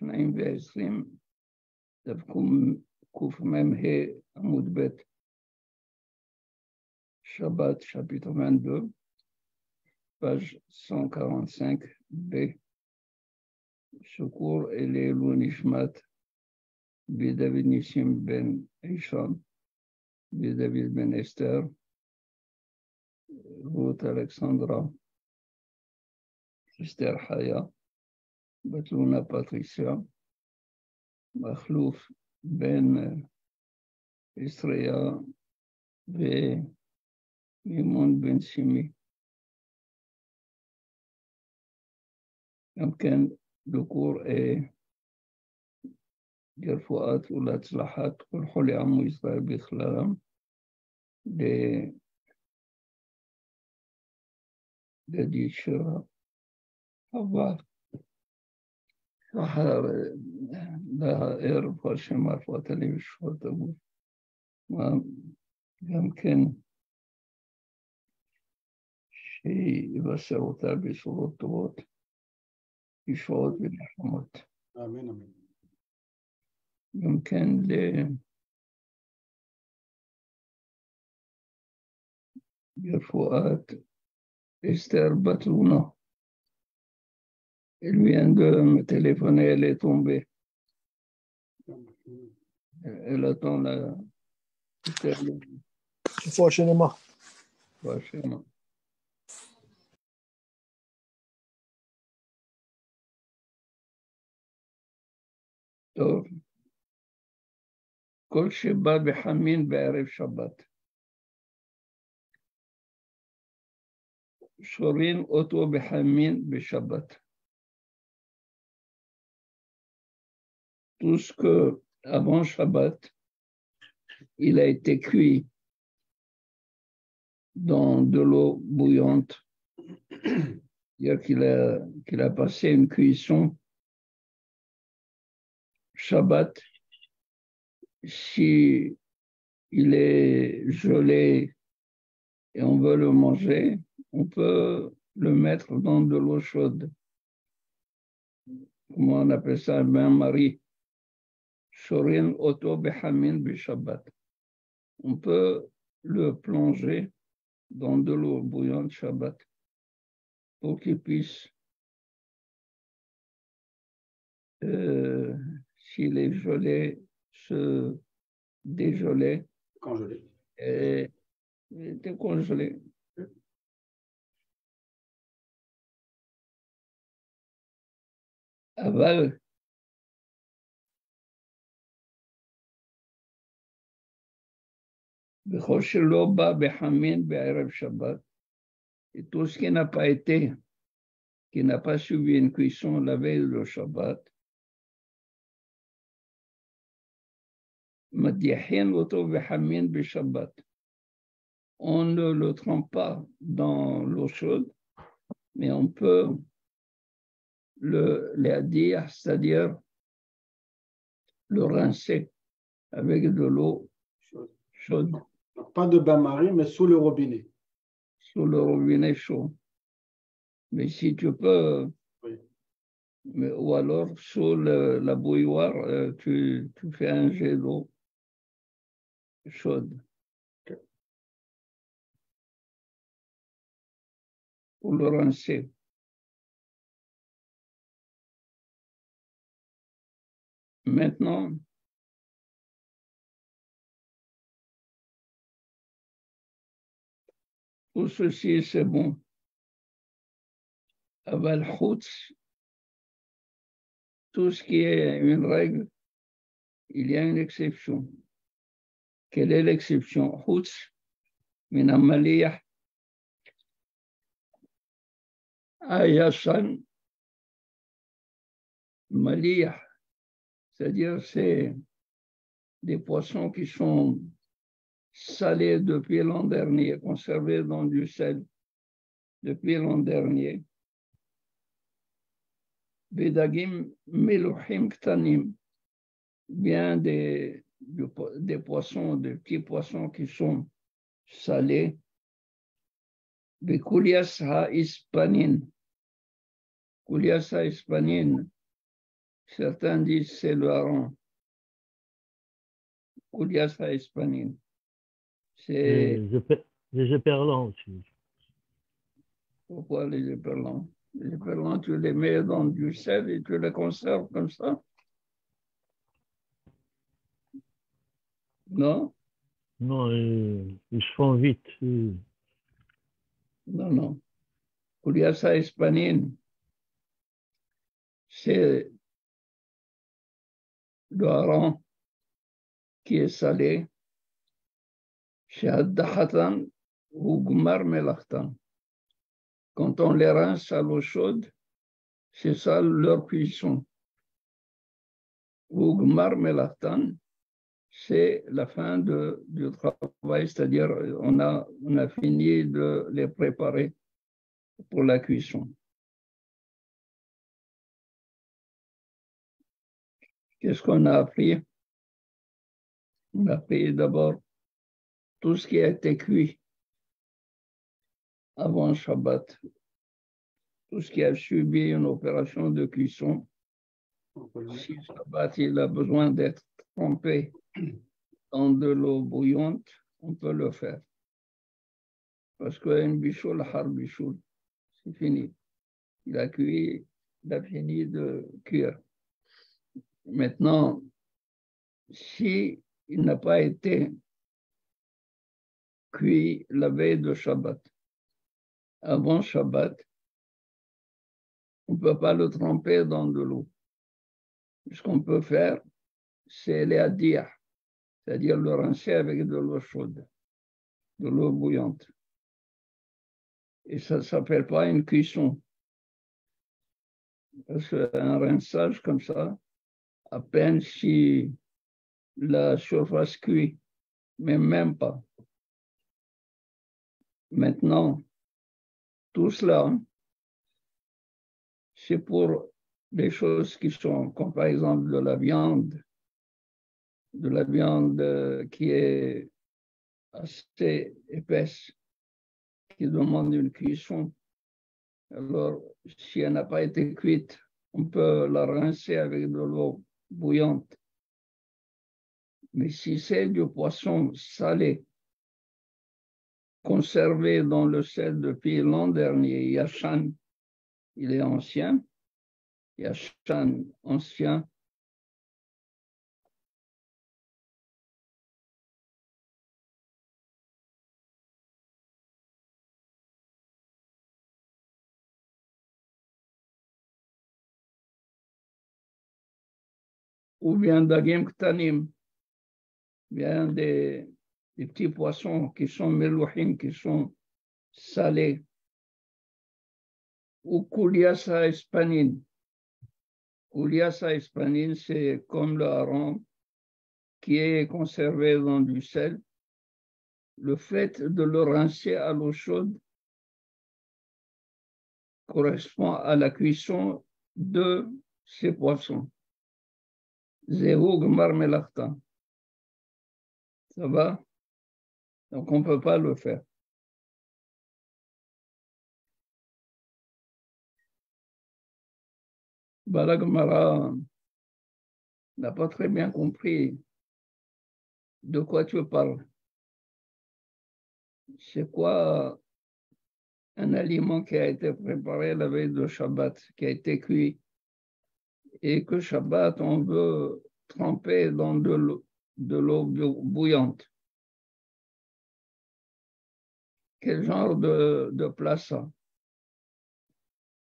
22, דף קמ"ה עמוד ב', Shabbat, chapitre 22, page 145b. Secours et les Nishmat, David Nissim ben Isham, David ben Esther, Ruth Alexandra, Esther Haya, Batluna Patricia, Makhlouf ben Estreya, Mimon ben Simi. גם כן דוקור לרפואת ולהצלחת כל חולי עמו ישראל בכללם, דדי שירה, חווה, אחר לערב השם הרפואת הלב ושפות הגוף. גם כן שיבשר אותה בשורות טובות, ישועות ונחמות. אמן, אמן. גם כן לרפואת אסתר בת לונה. Elle vient de me téléphoner, elle est tombée. Elle attend la... Forcément. Forcément. טוב, כל שבא בחמין בערב שבת. שורים אותו בחמין בשבת. Tout ce que, avant Shabbat, il a été cuit dans de l'eau bouillante, c'est-à-dire qu'il a passé une cuisson. Shabbat, si il est gelé et on veut le manger, on peut le mettre dans de l'eau chaude. Comment on appelle ça? Un bain-marie. Shorin oto behamin bishabbat. On peut le plonger dans de l'eau bouillante Shabbat pour qu'il puisse, s'il est gelé, se dégeler Congelé. et décongeler. Aval, bechol shelo ba behamin be'erev Shabbat, et tout ce qui n'a pas été, qui n'a pas suivi une cuisson la veille de Shabbat, madihin oto behamin be'Shabbat. On ne le trempe pas dans l'eau chaude, mais on peut le dire, c'est-à-dire le rincer avec de l'eau chaude. Donc, pas de bain-marie, mais sous le robinet. Sous le robinet chaud. Mais si tu peux, Oui. ou alors sous la bouilloire, tu fais un jet d'eau chaude. Okay. Pour le rincer. Maintenant, tout ceci, c'est bon. Aval Khutz, tout ce qui est une règle, il y a une exception. Quelle est l'exception? Khutz, min amaliyah, ayashan, maliyah, c'est-à-dire c'est des poissons qui sont salés depuis l'an dernier, conservés dans du sel depuis l'an dernier. Bedagim meluchim ktanim, bien des poissons, des petits poissons qui sont salés. Bekulias ha-ispanin. Kulias ha-ispanin, Certains disent c'est le hareng. Uliasa hispanine. C'est Les éperlans aussi. pourquoi les éperlans? Les éperlans, tu les mets dans du sel et tu les conserves comme ça? Non? Non, ils se font vite. Non, non. Uliasa hispanine, c'est le hareng qui est salé. Shahaddahatan ou gmar melachtan. Quand on les rince à l'eau chaude, c'est ça leur cuisson. Ou gmar melachtan, c'est la fin du travail, c'est-à-dire on a fini de les préparer pour la cuisson. Qu'est-ce qu'on a appris? On a appris d'abord tout ce qui a été cuit avant Shabbat, tout ce qui a subi une opération de cuisson. Si Shabbat il a besoin d'être trempé dans de l'eau bouillante, on peut le faire. Parce qu'un bichoul, har bichoul, c'est fini. Il a cuit, il a fini de cuire. Maintenant, si il n'a pas été cuit la veille de Shabbat, avant Shabbat, on ne peut pas le tremper dans de l'eau. Ce qu'on peut faire, c'est les adir, c'est-à-dire le rincer avec de l'eau chaude, de l'eau bouillante. Et ça ne s'appelle pas une cuisson. Parce qu'un rinçage comme ça, à peine si la surface cuit, mais même pas. Maintenant, tout cela, c'est pour des choses qui sont, comme par exemple de la viande qui est assez épaisse, qui demande une cuisson. Alors, si elle n'a pas été cuite, on peut la rincer avec de l'eau bouillante. Mais si c'est du poisson salé, conservé dans le sel depuis l'an dernier, Yachan, il est ancien, Yachan, ancien, ou bien Dagim Ktanim, bien des petits poissons qui sont melouhim, qui sont salés, ou Kouliasa hispanine. Kouliasa hispanine, c'est comme le hareng qui est conservé dans du sel. Le fait de le rincer à l'eau chaude correspond à la cuisson de ces poissons. Zéro gmar melachta. Ça va? Donc on ne peut pas le faire. La Gemara n'a pas très bien compris de quoi tu parles. C'est quoi un aliment qui a été préparé la veille de Shabbat, qui a été cuit, et que Shabbat, on veut tremper dans de l'eau bouillante. Quel genre de plat ça?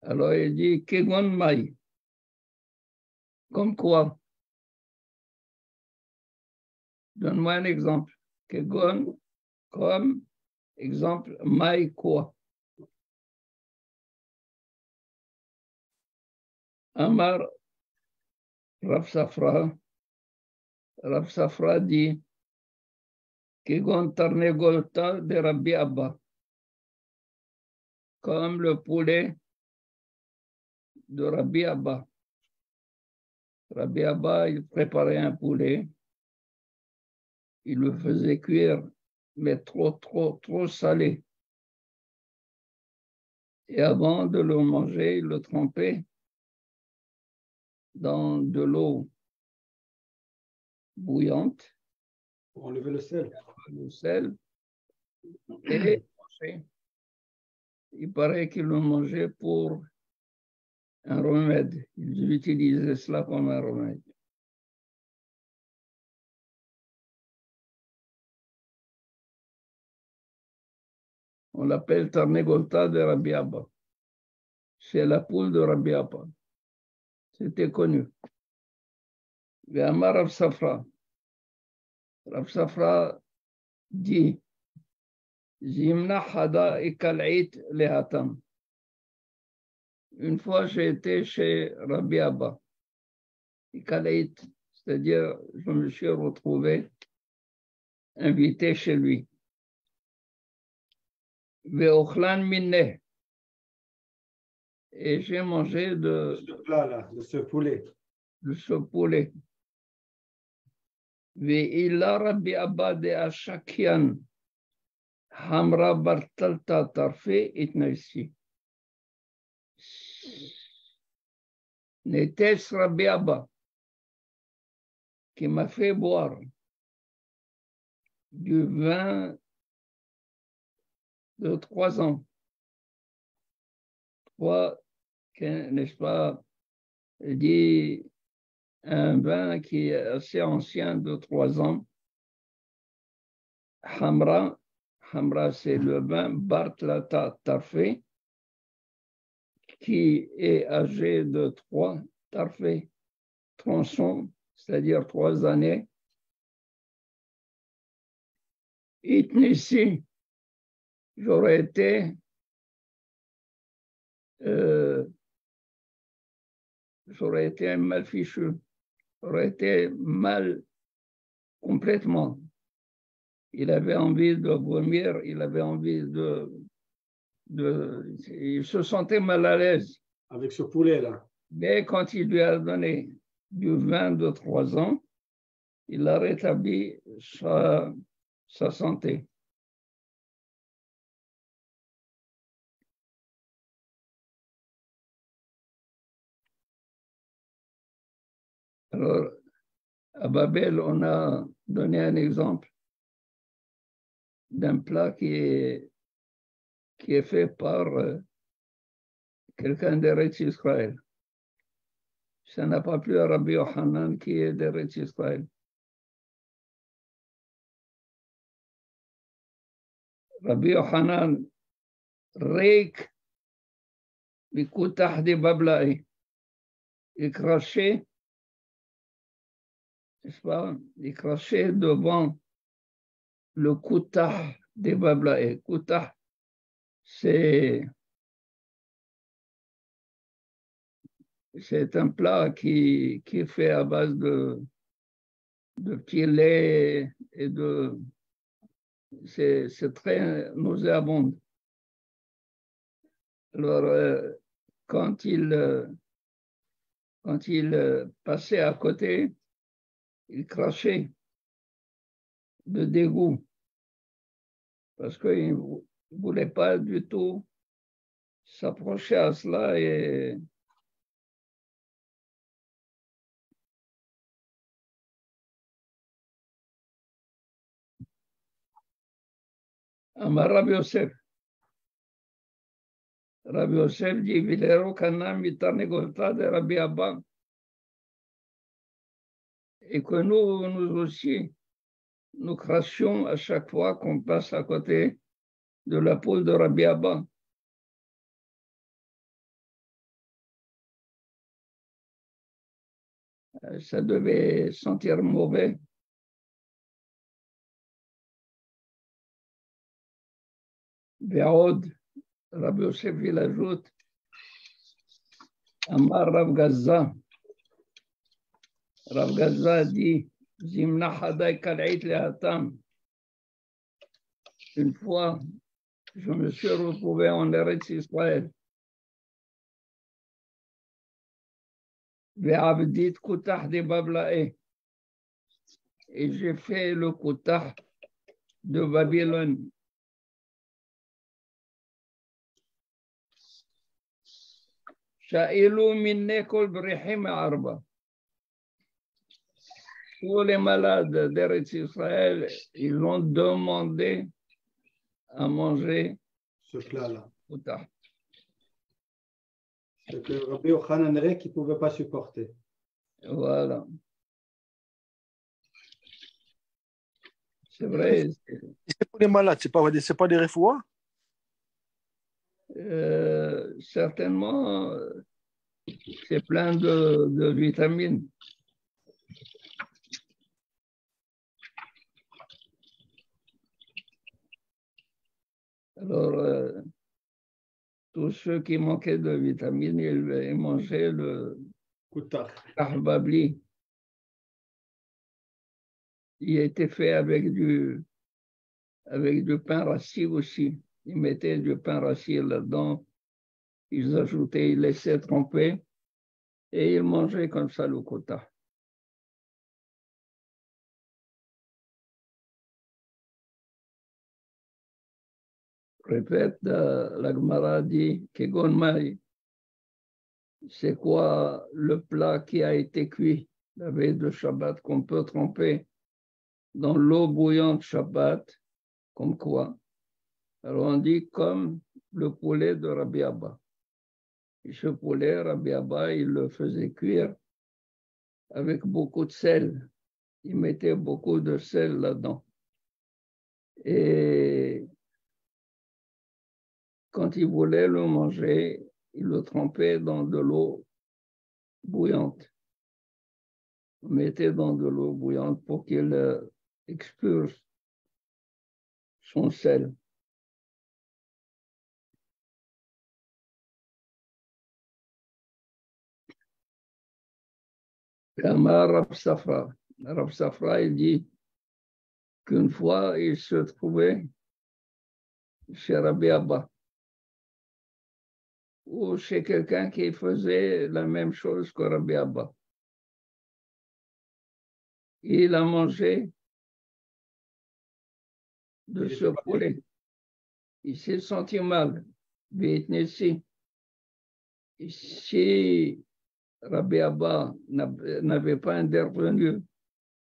Alors il dit Kegon Mai. Comme quoi? Donne-moi un exemple. Kegon, comme exemple, Mai quoi? Amar Rav Safra dit Kegon Tarnegolta de Rabbi Abba. Comme le poulet de Rabbi Abba. Rabbi Abba, il préparait un poulet, il le faisait cuire, mais trop salé. Et avant de le manger, il le trempait dans de l'eau bouillante, Pour enlever le sel. le sel, et manger. Il paraît qu'ils le mangeaient pour un remède. Ils utilisaient cela comme un remède. On l'appelle Tarnegolta de Rabbi Abba. C'est la poule de Rabbi Abba. C'était connu. Ve'amar Rav Safra. Rav Safra dit Zimna hada ikal'it lehatam. Une fois, j'ai été chez Rabbi Abba. Ikal'it, c'est-à-dire, je me suis retrouvé invité chez lui. Ve'ochlan minne. Et j'ai mangé De ce plat-là, de ce poulet. de ce poulet. Ve'ila Rabbi Abba de Ashakian. Hamra Bartalta Tarfe Itnaisi. N'était-ce Rabbi Abba qui m'a fait boire du vin de 3 ans. 3, n'est-ce pas, dit un vin qui est assez ancien de 3 ans. Hamra, Hamra c'est le vin Bartlata Tarfe, qui est âgé de 3 Tarfe, tronçons, c'est-à-dire 3 années. Itnissi, j'aurais été un mal fichu, j'aurais été mal complètement. Il avait envie de vomir, il avait envie il se sentait mal à l'aise. Avec ce poulet-là. Mais quand il lui a donné du vin de 3 ans, il a rétabli sa santé. Alors, à Babel, on a donné un exemple d'un plat qui est fait par quelqu'un d'Eretz Israël. Ça n'a pas plu à Rabbi Yochanan qui est d'Eretz Israël. Rabbi Yochanan, Reik, Mikutah de Bablaï, il crachait, n'est-ce pas, il crachait devant le Kutah de Bablaï. Kutah, c'est un plat qui est fait à base de petits laits et c'est très nauséabond. Alors, quand il passait à côté, il crachait de dégoût parce qu'il ne voulait pas du tout s'approcher à cela et Amar Rabbi Yosef. Rabbi Yosef dit Vilero Kanam Mitarnegolta de Rabbi Abba. Et que nous aussi, nous crachions à chaque fois qu'on passe à côté de la poule de Rabbi Abba. Ça devait sentir mauvais. Ve'od, Rabbi Yosef, il ajoute, Amar Rav Gazza. Rav Gazza dit, Zimna Hadai Kal'it Lehatam. Une fois, je me suis retrouvé en Eretz Israël. Ve'avdit Kutah de Bablae. Et j'ai fait le Kutah de Babylone. Sha'ilou minne kol brihim arba. Tous les malades d'Eretz Israël, ils ont demandé à manger Ce plat-là. Koutah. C'est que Rabbi Yochanan Rek, il ne pouvait pas supporter. Voilà. C'est vrai. C'est pour les malades, c'est pas des réfouas. Certainement, c'est plein de vitamines. Alors, tous ceux qui manquaient de vitamines, ils mangeaient le Koutah. Babli. Il était fait avec du pain rassis aussi. Ils mettaient du pain rassis là-dedans, ils ajoutaient, ils laissaient tremper et ils mangeaient comme ça le Koutah. Répète, la Gemara dit Kegon Mai, c'est quoi le plat qui a été cuit la veille de Shabbat qu'on peut tremper dans l'eau bouillante Shabbat, comme quoi? Alors on dit comme le poulet de Rabbi Abba. Et ce poulet, Rabbi Abba, il le faisait cuire avec beaucoup de sel. Il mettait beaucoup de sel là-dedans. Et quand il voulait le manger, il le trempait dans de l'eau bouillante. On mettait dans de l'eau bouillante pour qu'il expulse son sel. Rav Safra, il dit qu'une fois, il se trouvait chez Rabbi Abba ou chez quelqu'un qui faisait la même chose que Rabbi Abba. Il a mangé de ce poulet. Il s'est senti mal. Si Rabbi Abba n'avait pas intervenu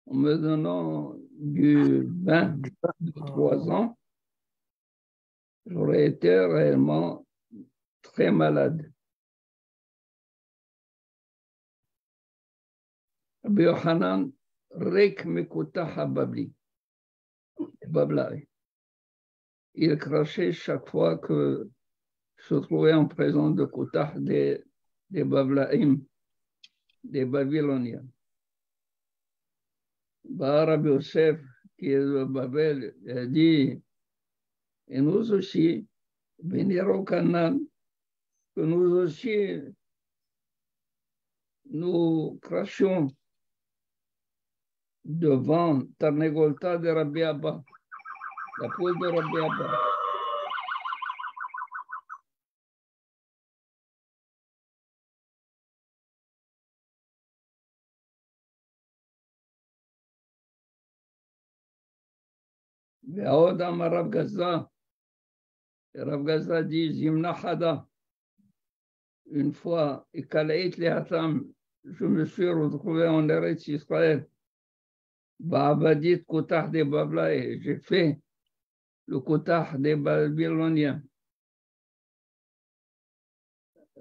en me donnant du vin de 3 ans, j'aurais été réellement très malade. Rabbi Yochanan Rek Mekutah Babli. Il crachait chaque fois que se trouvait en présence de Koutah des Bablaïm, des Babyloniens. Rabbi Yosef, qui est de Babel, a dit, et nous aussi, venir au Canaan, que nous aussi, nous crachions devant Tarnegolta de Rabbi Abba, la poule de Rabbi Abba. ועוד אמר רב גזא dit Zimna Hada. Une fois, et Kalaït Lehatam, je me suis retrouvé en Eretz Israël. Ba'abadit Koutah des Bablaï, j'ai fait le Koutah des Babyloniens.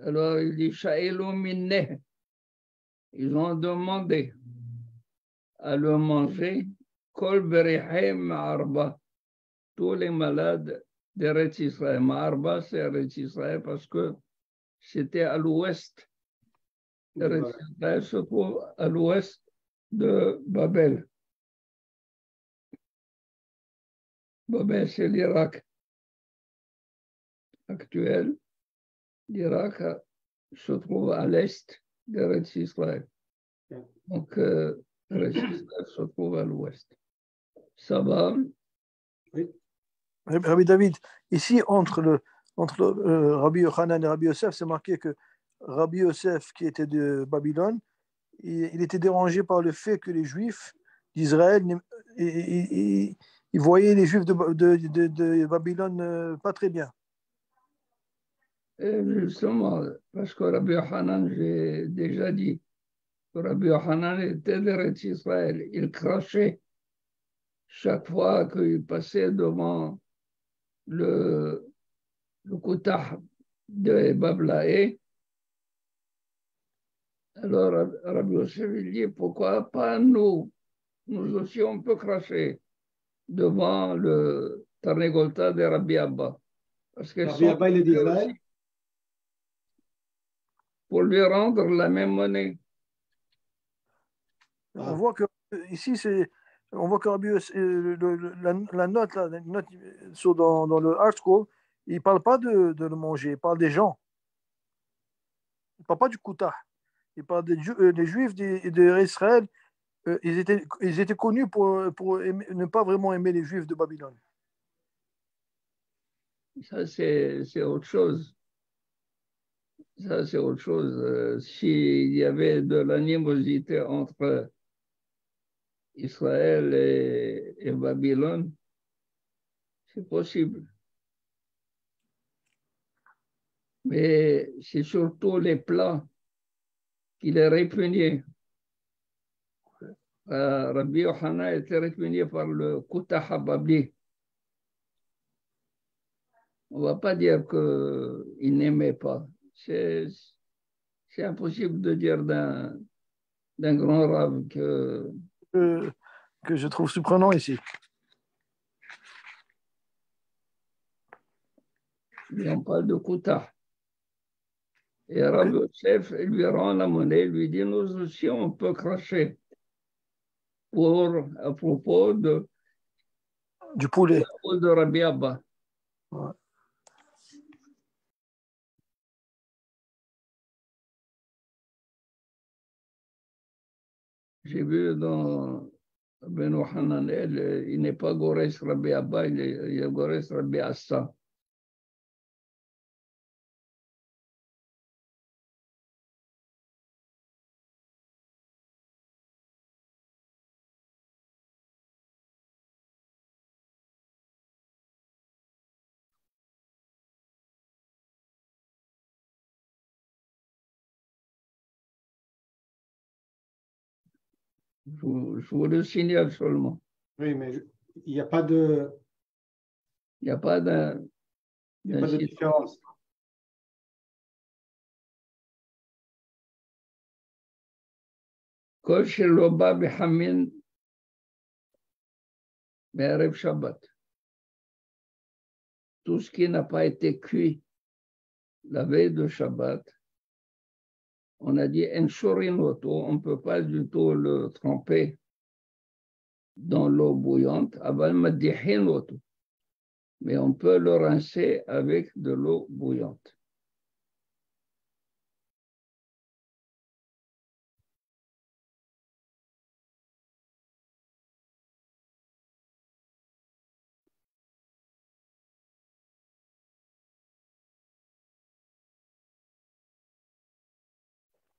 Alors il dit Sha'ilou minne. Ils ont demandé à le manger. Kol Berihem Arba. Tous les malades d'Eretz Israël. Ma'arba, c'est Eretz Israël parce que c'était à l'ouest. Eretz Israël se trouve à l'ouest de Babel. Babel, c'est l'Irak actuel. L'Irak se trouve à l'est d'Eretz Israël. Donc, Eretz Israël se trouve à l'ouest. Ça va? Oui. Rabbi David, ici, entre Rabbi Yochanan et Rabbi Yosef, c'est marqué que Rabbi Yosef, qui était de Babylone, il était dérangé par le fait que les Juifs d'Israël, ils voyaient les Juifs de Babylone pas très bien. Et justement, parce que Rabbi Yochanan, j'ai déjà dit, que Rabbi Yochanan était d'Eretz Israël. Il crachait chaque fois qu'il passait devant le Koutah de Bablaé. Alors Rabbi Yosef il dit, pourquoi pas nous? Nous aussi, on peut cracher devant le Tarnegolta de Rabbi Abba. Parce que Rabbi Abba, il est d'Israël? Pour lui rendre la même monnaie. On voit que ici, on voit que Rabbi Yosef, la note, là, dans le Art Scroll, il ne parle pas de le manger, il parle des gens. Il ne parle pas du Koutah. Il parle des Juifs d'Israël. Ils étaient connus pour ne pas vraiment aimer les Juifs de Babylone. Ça, c'est autre chose. Ça, c'est autre chose. S'il y avait de l'animosité entre Israël et Babylone, c'est possible. Mais c'est surtout les plats qui les répugnaient. Rabbi Yochanan était répugné par le Koutah Hababli. On ne va pas dire qu'il n'aimait pas. C'est impossible de dire d'un grand rave que je trouve surprenant ici. on parle de Koutah. Et Rabbi Yosef lui rend la monnaie, lui dit, nous aussi, on peut cracher à propos du poulet. De Rabbi Abba. Ouais. J'ai vu dans Ben Hananel, il n'est pas Gores Rabbi Abba, il est Gores Rabbi Assa. Je vous le signale seulement. Oui, mais il n'y a pas de, Il n'y a pas il y a pas de différence. Kol shelo ba bihamin me'erev Shabbat. Tout ce qui n'a pas été cuit la veille de Shabbat, on a dit en shorinoto, on ne peut pas du tout le tremper dans l'eau bouillante, aval madihinoto. Mais on peut le rincer avec de l'eau bouillante.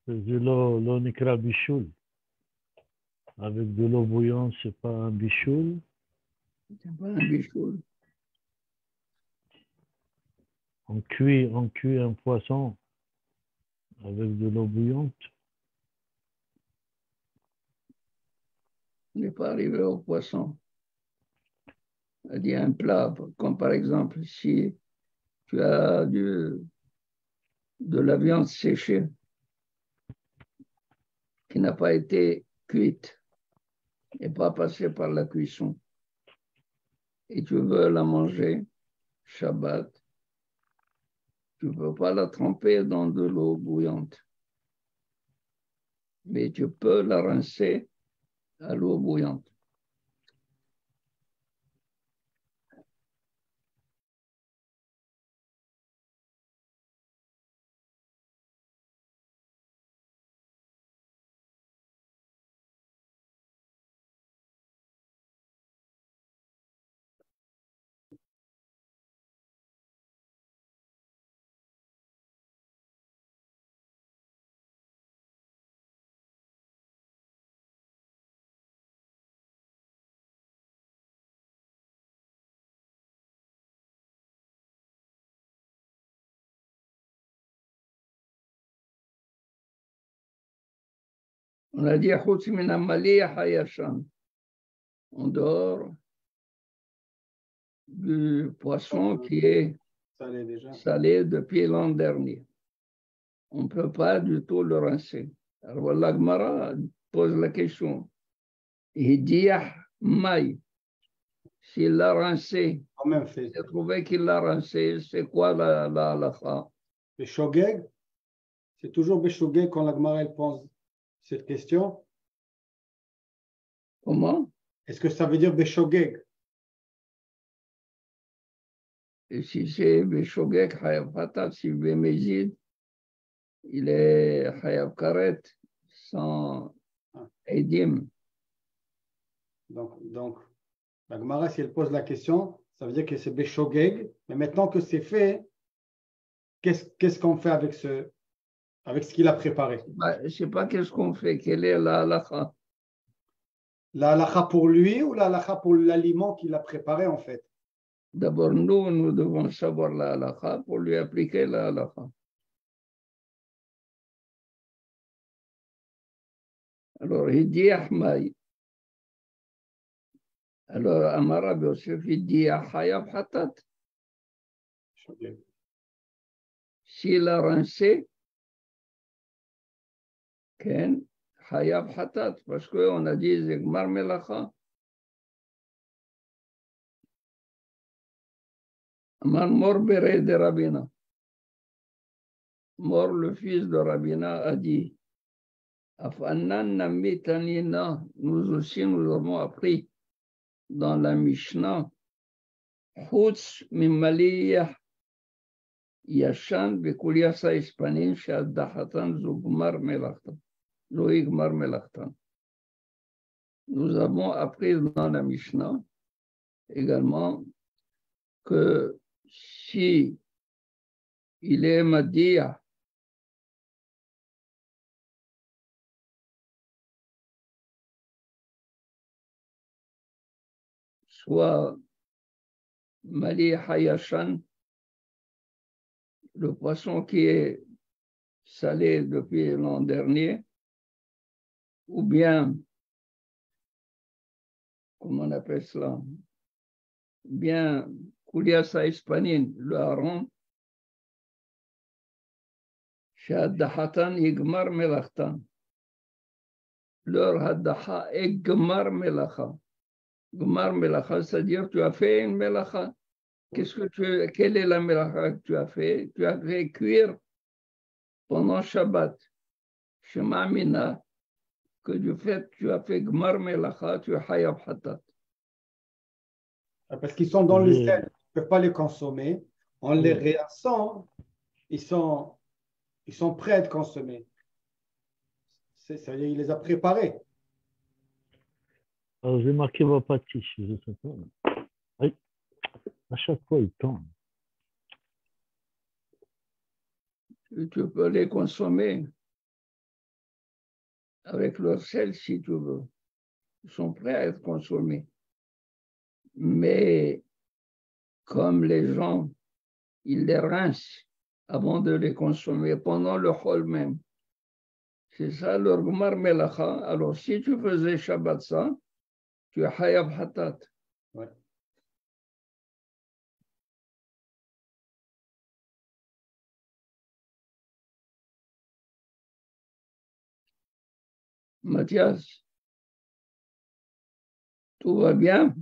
זה לא נקרא בישול. Avec de l'eau bouillante, c'est pas un bichoul. C'est pas un bichoul. On cuit un poisson avec de l'eau bouillante. On n'est pas arrivé au poisson. C'est-à-dire un plat, comme par exemple, si tu as de la viande séchée qui n'a pas été cuite et pas passée par la cuisson, et tu veux la manger Shabbat, tu ne peux pas la tremper dans de l'eau bouillante, mais tu peux la rincer à l'eau bouillante. On a dit Khutz min Amaliyah Hayashan, en dehors du poisson qui est Ça allait déjà. salé depuis l'an dernier. On ne peut pas du tout le rincer. Alors la Gemara pose la question. Hidiyah Maï, s'il l'a rincé, Quand même fait. il a trouvé qu'il l'a rincé, c'est quoi la halakha? Beshogeg, c'est toujours Beshogeg quand la Gemara elle pose cette question. Comment? Est-ce que ça veut dire Beshogeg? Et si c'est Beshogeg, Hayav Hatat, si Bémézid, il est Hayav Karet, sans Eidim. Donc, la Gemara, si elle pose la question, ça veut dire que c'est Beshogeg. Mais maintenant que c'est fait, qu'est-ce qu'on fait avec ce qu'il a préparé? Je ne sais pas qu'est-ce qu'on fait, quelle est la halakha? La halakha pour lui ou la halakha pour l'aliment qu'il a préparé en fait? D'abord, nous devons savoir la halakha pour lui appliquer la halakha. Alors, il dit Ahmaï. Alors, Amara Yosef, il dit Hayab Hatat. S'il a rincé, Ken, Hayab Hatat, parce qu'on a dit Zegmar Melacha. Amar Mor Bere de Rabina. Mor, le fils de Rabina, a dit Afanan Namitanina, nous aussi nous avons appris dans la Mishnah, Chutz Mimaliyah Yashan Bekuliasa Ispanin Shadahatan Zugmar Melachtan. Zoigmar Melachtan. Nous avons appris dans la Mishnah également que si il est Madia, soit Mali Hayashan, le poisson qui est salé depuis l'an dernier, ou bien, comment on appelle cela, bien Kuliasa Hispanine, le hareng, Shadahatan Igmar Melachtan. Leur Hadaha est Gmar Melacha. Gmar Melacha, c'est-à-dire tu as fait une Melacha. Quelle est la Melacha que tu as fait? Tu as fait cuire pendant Shabbat. Shema Mina, que du fait tu as fait Gmar Melacha, tu as Hayab Hatat. Parce qu'ils sont dans le sel, on ne peut pas les consommer. En les réassant, ils sont prêts à être consommés. C'est-à-dire qu'il les a préparés. Alors, j'ai marqué ma pâtiche, je sais pas. Oui. À chaque fois, il tombe. Tu peux les consommer avec leur sel si tu veux. Ils sont prêts à être consommés. Mais comme les gens, ils les rincent avant de les consommer pendant le chol même. C'est ça leur Gmar Melacha. Alors si tu faisais Shabbat ça, tu as Hayab Hatat. Ouais. Mathias, tout va bien?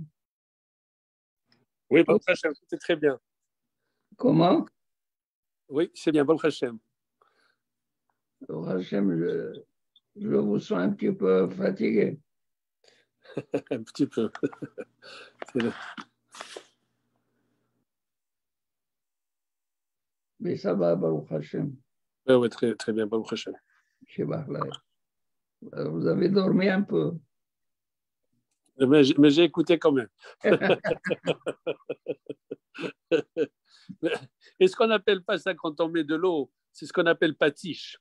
Oui, Baruch Hashem, c'est très bien. Comment? Oui, c'est bien, Baruch Hashem. Baruch Hashem, je vous sens un petit peu fatigué. Un petit peu. Mais ça va, Baruch Hashem. Oui, ouais, très, très bien, Baruch Hashem. Vous avez dormi un peu. Mais j'ai écouté quand même. Et ce qu'on n'appelle pas ça quand on met de l'eau, c'est ce qu'on appelle patiche.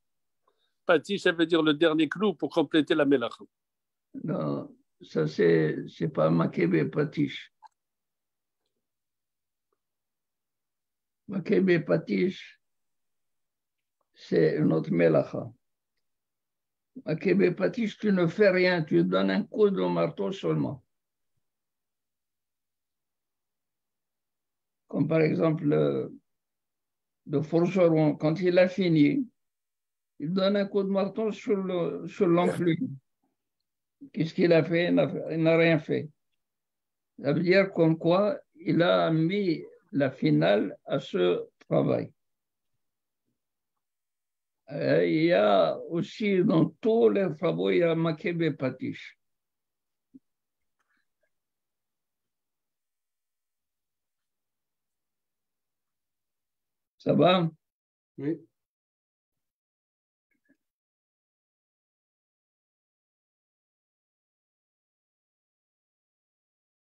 Patiche, ça veut dire le dernier clou pour compléter la mélacha. Non, ça c'est pas Makebe Patiche. Makebe Patiche, c'est une autre mélacha. Makébé Patish, tu ne fais rien, tu donnes un coup de marteau seulement. Comme par exemple le forgeron, quand il a fini, il donne un coup de marteau sur l'enclume. Qu'est-ce qu'il a fait? Il n'a rien fait. Ça veut dire comme quoi il a mis la finale à ce travail. Il y a aussi dans tous les travaux, il y a Makébé Patish. Ça va? Oui.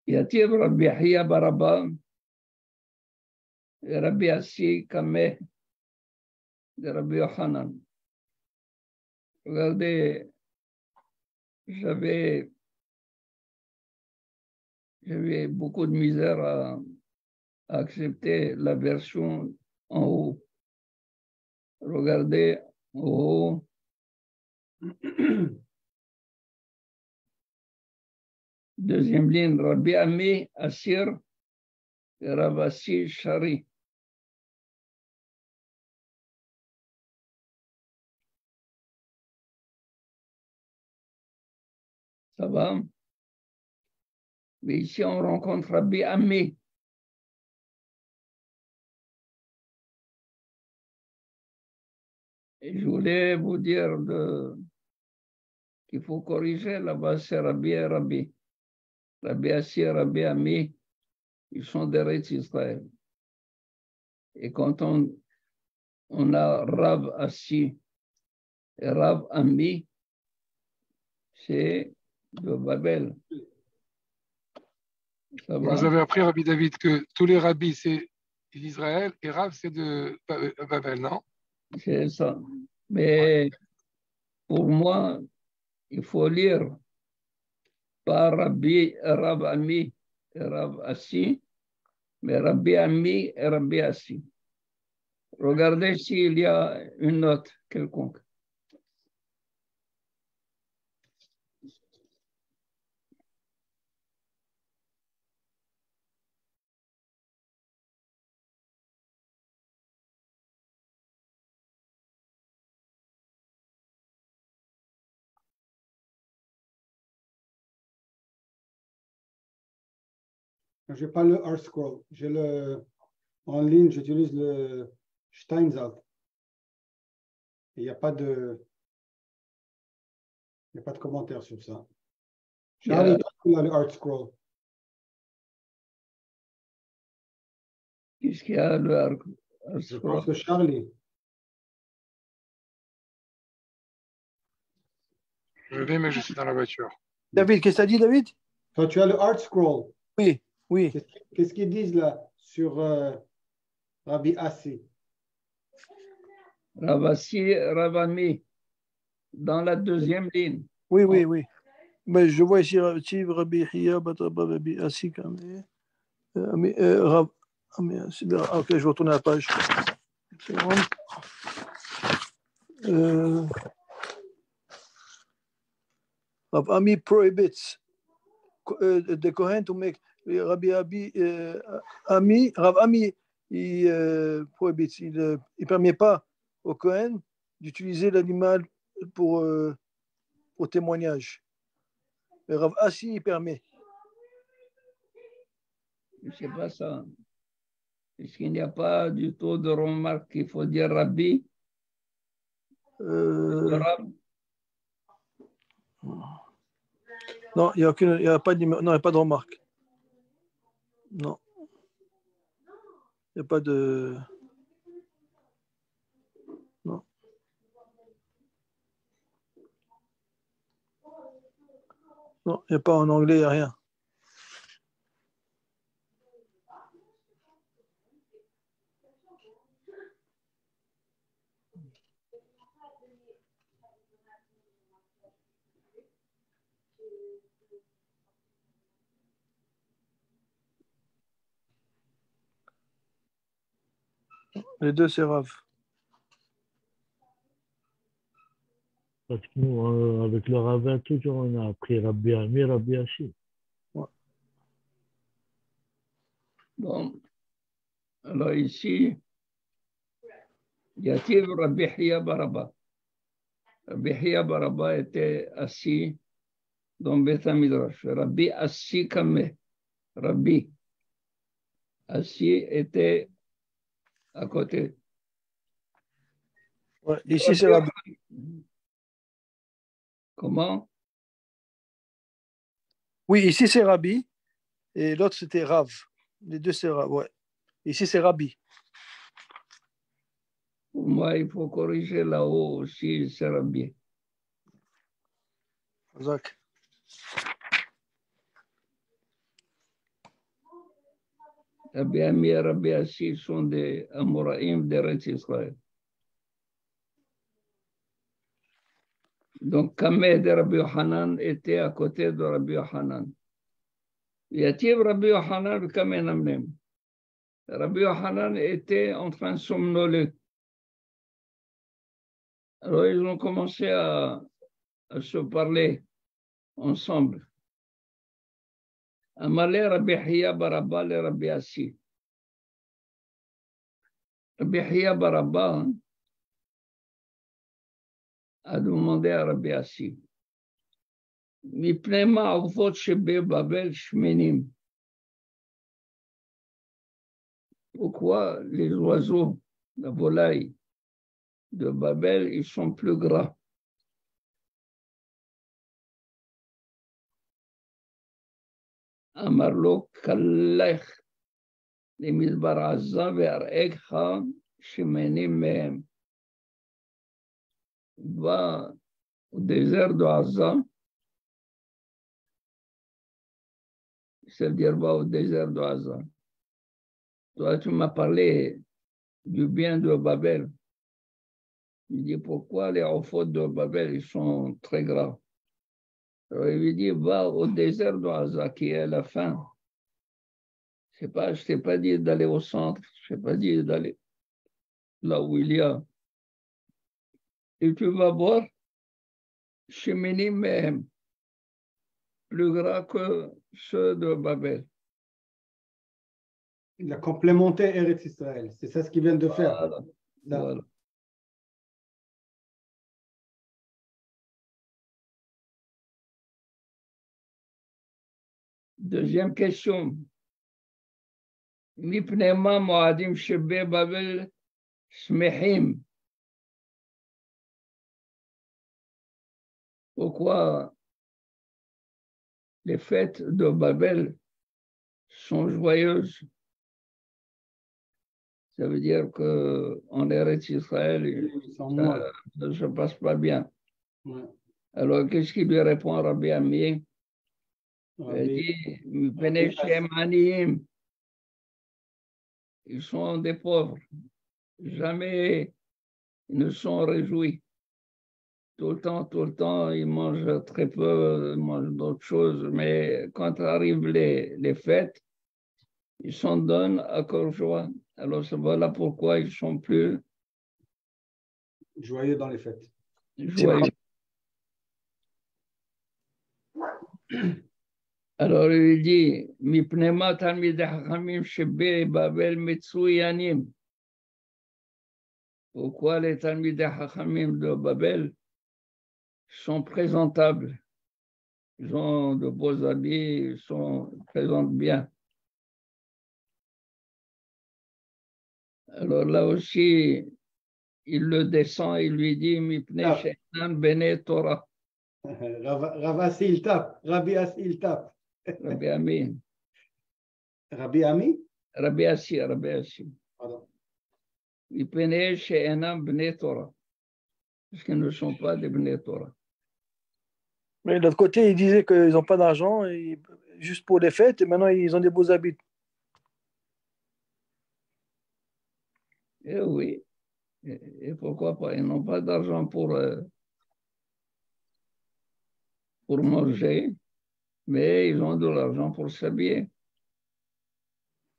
يتيب ربي يحيى بربا ربي أسي كمه ربي يوحنان. Regardez, j'avais beaucoup de misère à accepter la version en haut. Regardez en haut. Deuxième ligne, Rabbi Ami Assir et Ravasi Shari. Ça va? Mais ici, on rencontre Rabbi Ami. Et je voulais vous dire qu'il faut corriger là-bas, c'est Rabbi et Rabbi. Rabbi Assi et Rabbi Ami, ils sont des Eretz Israël. Et quand on a Rav Assi et Rav Ami, c'est de Babel. Ça va? Vous avez appris, Rabbi David, que tous les rabbis, c'est d'Israël et Rav, c'est de Babel, non? C'est ça. Mais pour moi, il faut lire pas Rabbi, Rav Ami et Rav Assi, mais Rabbi Ami et Rabbi Assi. Regardez s'il y a une note quelconque. Je n'ai pas le Art Scroll. En ligne, j'utilise le Steinsaltz. Il n'y a pas de commentaire sur ça. Charlie, tu as le Art Scroll. Qu'est-ce qu'il y a le Art Je Scroll? pense que Charlie. Je l'ai, mais je suis dans la voiture. David, qu'est-ce que tu as dit, David? Toi, tu as le Art Scroll. Oui, oui. Qu'est-ce qu'ils disent là sur Rabbi Assi? Ravasi, Ravami, dans la deuxième ligne. Oui, oui, oui. Mais je vois ici Rabbi Hiya, Rabbi Assi, ok, je vais retourner à la page. Rav Ami prohibits the Kohen to make Rabbi Ami, Rav Ami, il prohibits, il permet pas au Kohen d'utiliser l'animal pour témoignage. Mais Rav Assi, il permet. Je ne sais pas ça. Est-ce qu'il n'y a pas du tout de remarque qu'il faut dire Rabbi? Non, il n'y a pas de remarque. Non. Il n'y a pas de... Non. Non, il n'y a pas en anglais, il n'y a rien. Les deux, c'est Rav. Parce que nous, avec le rabbin, toujours, on a appris Rabbi Ami, Rabbi Assi. Bon, alors ici, Yativ Rabbi Hiya Baraba. Rabbi Hiya Baraba était assis dans Beth Midrash. Rabbi Assi Kameh. Rabbi Assi était à côté. Ouais, ici, c'est Rabbi. Comment? Oui, ici, c'est Rabbi. Et l'autre, c'était Rav. Les deux, c'est Rav. Ouais. Ici, c'est Rabbi. Pour moi, il faut corriger là-haut aussi, c'est Rabbi. Zach. Rabbi Ami et Rabbi Assi sont des Amoraïm d'Eretz Israël. Donc, Kameh de Rabbi Yohanan était à côté de Rabbi Yohanan. Yativ Rabbi Yohanan et Kameh Namnem. Rabbi Yohanan était en train de somnoler. Alors, ils ont commencé à se parler ensemble. Amalé Rabbi Hiya Baraba et Rabbi Assi. Rabbi Hiya Baraba a demandé à Rabbi Assi, מפני מה העופות שבבבל שמנים? Pourquoi les oiseaux, la volaille de Babel, ils sont plus gras? אמר לו, כלך למדבר עזה ואראך שמנים מהם. Va au désert de Gaza, c'est-à-dire va au désert de Gaza. Toi, tu m'as parlé du bien de Babel. Il dit, pourquoi les enfants de Babel, ils sont très gras? Alors, il lui dit, va au désert de Gaza, qui est à la fin. Je ne t'ai pas dit d'aller au centre, je ne t'ai pas dit d'aller là où il y a. Et tu vas voir, Shemini même, plus gras que ceux de Babel. Il a complémenté Eretz Israël. C'est ça ce qu'il vient de faire. Voilà. Voilà. Deuxième question. Mipnema Moadim Shebe Babel Smehim. Pourquoi les fêtes de Babel sont joyeuses? Ça veut dire qu'en Eretz Israël, ça ne se passe pas bien. Ouais. Alors, qu'est-ce qu'il lui répond, Rabbi Ami? Il dit, Mipnei Shem Aniyim. Ils sont des pauvres. Jamais ils ne sont réjouis. Tout le temps, ils mangent très peu, ils mangent d'autres choses, mais quand arrivent les fêtes, ils s'en donnent à cœur joie. Alors voilà pourquoi ils sont plus joyeux dans les fêtes. Joyeux. Alors il dit, Mipnema Talmidei Chachamim Shebe Babel Metsuyanim. Pourquoi les Talmidei Chachamim de Babel sont présentables? Ils ont de beaux habits, ils sont présentent bien. Alors là aussi, il le descend et lui dit, Mipnei She'enan Bene Torah. Ravasi, il tape. Rabbi Assi, il tape. Rabbi Ami. Rabbi Ami? Rabbi Assi. Pardon. Mipnei She'enan Bene Torah. Parce qu'ils ne sont pas des Bene Torah. Mais de l'autre côté, ils disaient qu'ils n'ont pas d'argent juste pour les fêtes et maintenant ils ont des beaux habits. Eh oui. Et pourquoi pas? Ils n'ont pas d'argent pour manger, mais ils ont de l'argent pour s'habiller.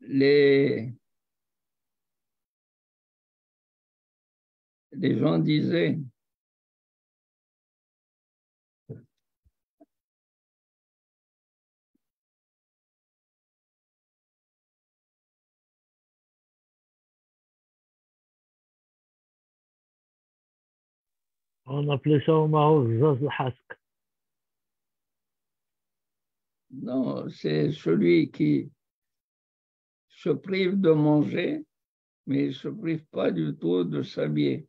Les gens disaient, On appelait ça au Maroc Zaz al-Hask. Non, c'est celui qui se prive de manger, mais il ne se prive pas du tout de s'habiller,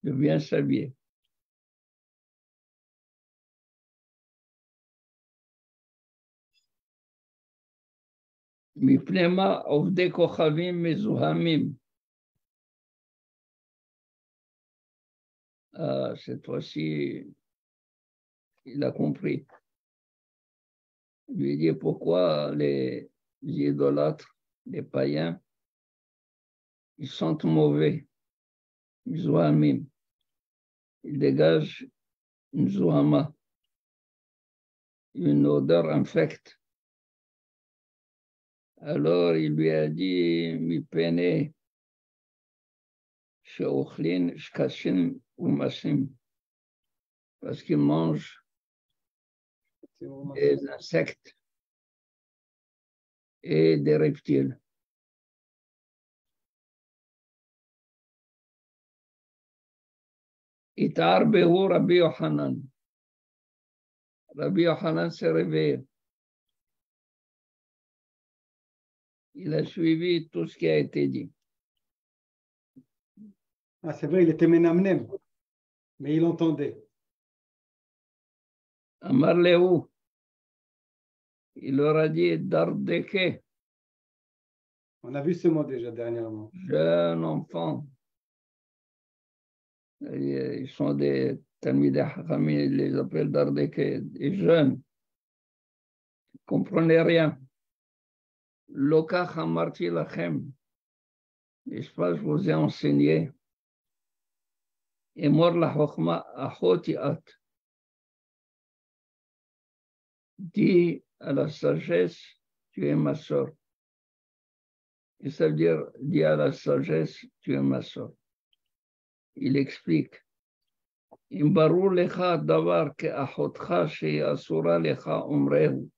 de bien s'habiller. Mipnema ovde kochavim mezuhamim. Ah, cette fois-ci, il a compris. Il lui dit pourquoi les idolâtres, les païens, ils sentent mauvais. Mezuhamim. Ils dégagent une zouhama, une odeur infecte. Alors il lui a dit, mi pene, sheochlin, shkashin, umasim, parce qu'ils mangent des insectes et des reptiles. Itar behu Rabbi Yochanan. Rabbi Yochanan s'est réveillé. Il a suivi tout ce qui a été dit. Ah, c'est vrai, il était ménamnem, mais il entendait. Amar Lehu, il leur a dit Dardeke, On a vu ce mot déjà dernièrement. jeune enfant. Ils sont des Talmidei Chachamim, ils les appellent Dardeke, des jeunes. Ils ne comprenaient rien. Lokach amarti lachem, n'est-ce pas, je vous ai enseigné. Et mor la chokhma achotiat. Dis à la sagesse, tu es ma soeur. Et ça veut dire, dis à la sagesse, tu es ma soeur. Il explique. Im barur lecha davar ke achotcha she asura lecha omrehu.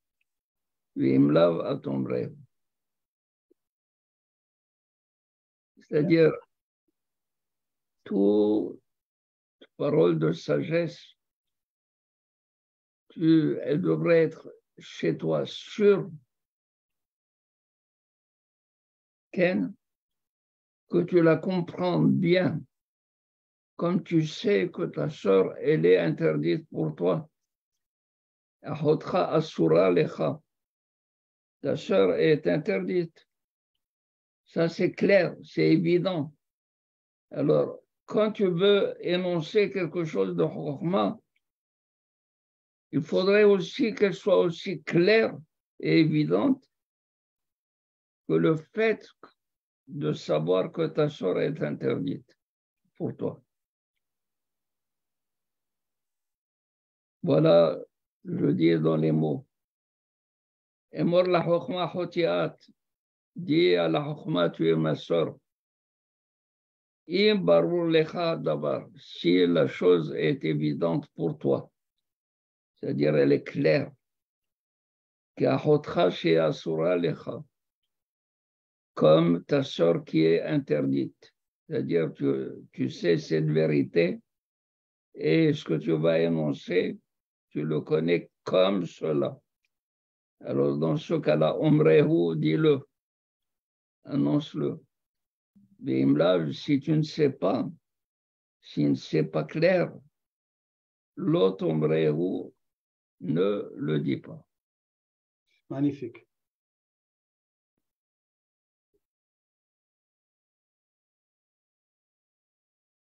V'im lav at omrehu. C'est-à-dire, toute parole de sagesse, elle devrait être chez toi sûre que tu la comprends bien, comme tu sais que ta sœur, elle est interdite pour toi. Achotcha asura lecha. Ta sœur est interdite. Ça, c'est clair, c'est évident. Alors, quand tu veux énoncer quelque chose de chokhma, il faudrait aussi qu'elle soit aussi claire et évidente que le fait de savoir que ta sœur est interdite pour toi. Voilà, je dis dans les mots. Emor la chokhma chotiat. Dis à la chokhma, tu es ma sœur. Im barur lecha davar. Si la chose est évidente pour toi, c'est-à-dire elle est claire, comme ta sœur qui est interdite. C'est-à-dire tu sais cette vérité et ce que tu vas énoncer, tu le connais comme cela. Alors dans ce cas-là, omrehu, dis-le, annonce-le. Mais si tu ne sais pas, si ce n'est pas clair, l'autre omrehu, ne le dis pas. Magnifique.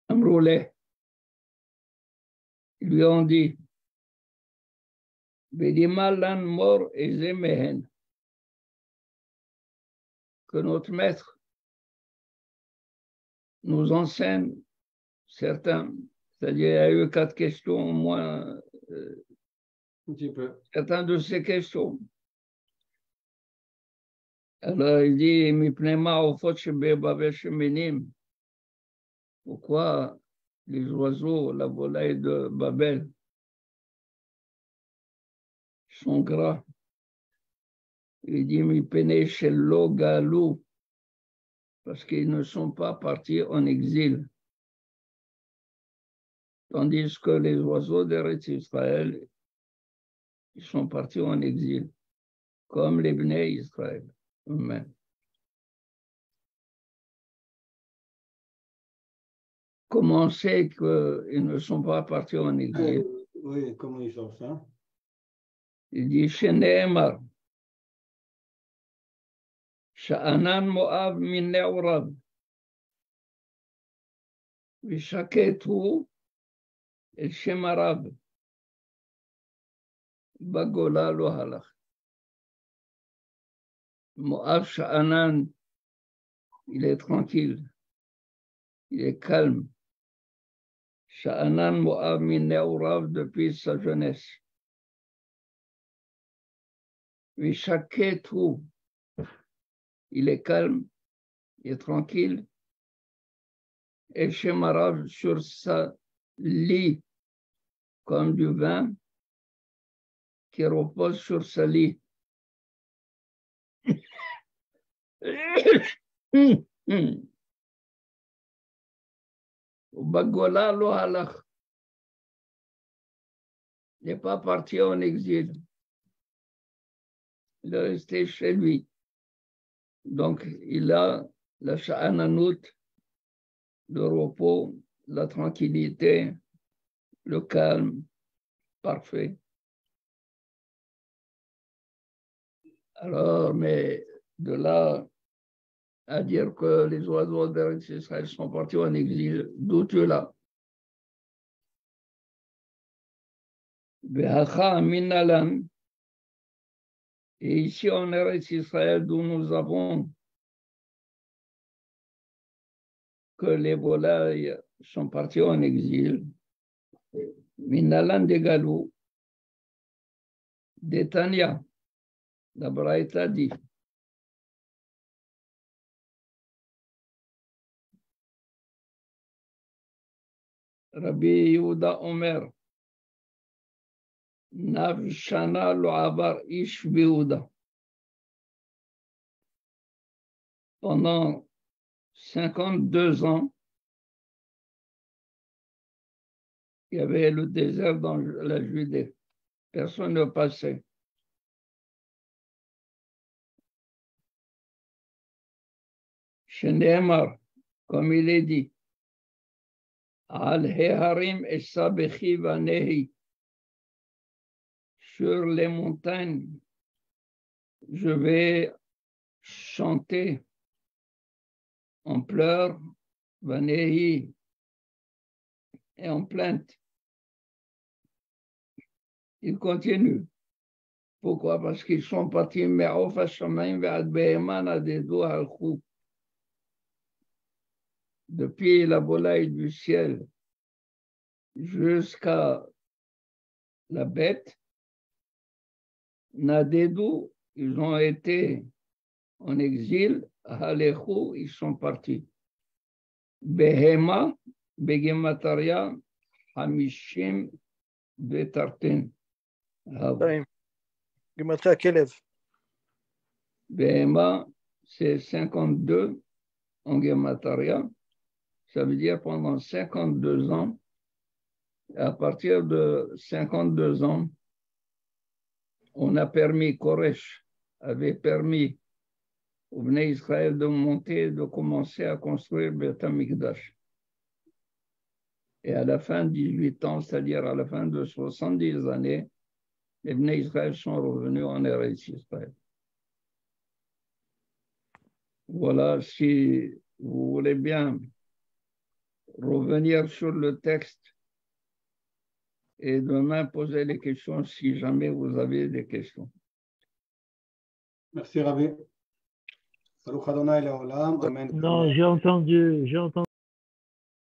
Amroulé, ils lui ont dit, Bedimalan mor ezemehen, que notre maître nous enseigne certains, c'est-à-dire il y a eu 4 questions au moins, Un petit peu. certains de ces questions. Alors il dit, Mipnema ofot shebe babel shemenim. Pourquoi les oiseaux, la volaille de Babel, sont gras? Il dit, Mipene shelo galou, parce qu'ils ne sont pas partis en exil. Tandis que les oiseaux d'Eretz Israël, ils sont partis en exil, comme les Bnei Israël eux-mêmes. Comment on sait qu'ils ne sont pas partis en exil? Oui, comment ils sont ça? Il dit Sheneemar, Sha'anan Moab min Ne'urav, Vishaketu el Shemarab, Bagola lo halach. Moab Sha'anan, il est tranquille, il est calme. Sha'anan Moab min Ne'urav depuis sa jeunesse. Vishaketu, il est calme, il est tranquille. Et Shemarav sur sa lit, comme du vin qui repose sur sa lit. Bagola lo halach. Il n'est pas parti en exil. Il est resté chez lui. Donc, il a la sha'ananout, le repos, la tranquillité, le calme parfait. Alors, mais de là à dire que les oiseaux d'Eretz Israël sont partis en exil, d'où tu l'as? Et ici en Eretz Israël, d'où nous avons que les volailles sont partis en exil, Minalan de Galou, d'Etania, la Braïta dit, Rabbi Yehuda Omer, Nav Shana lo avar ish Yehuda. Pendant 52 ans, il y avait le désert dans la Judée. Personne ne passait. Sheneemar, comme il est dit, Al Heharim Esabechi Vanehi, sur les montagnes, je vais chanter en pleurs, Vanehi, et en plainte. Il continue. Pourquoi? Parce qu'ils sont partis Me'of Hashamayim ve'ad Be'eman adedu halchou. Depuis la volaille du ciel jusqu'à la bête, Nadedou, ils ont été en exil, Halechou, ils sont partis. Behema, Begemataria, Hamishim, Betarten. Gematria Kelev. Behema, c'est 52 en Gemataria. Ça veut dire pendant 52 ans, à partir de 52 ans, on a permis, Koresh avait permis au Bnei Israël de monter, de commencer à construire Beth Amikdash. Et à la fin de 18 ans, c'est-à-dire à la fin de 70 années, les Bnei Israël sont revenus en Eretz Israël. Voilà, si vous voulez bien revenir sur le texte et demain poser les questions si jamais vous avez des questions. Merci Rabbi. Baruch Adonai Leolam. Amen. Non, j'ai entendu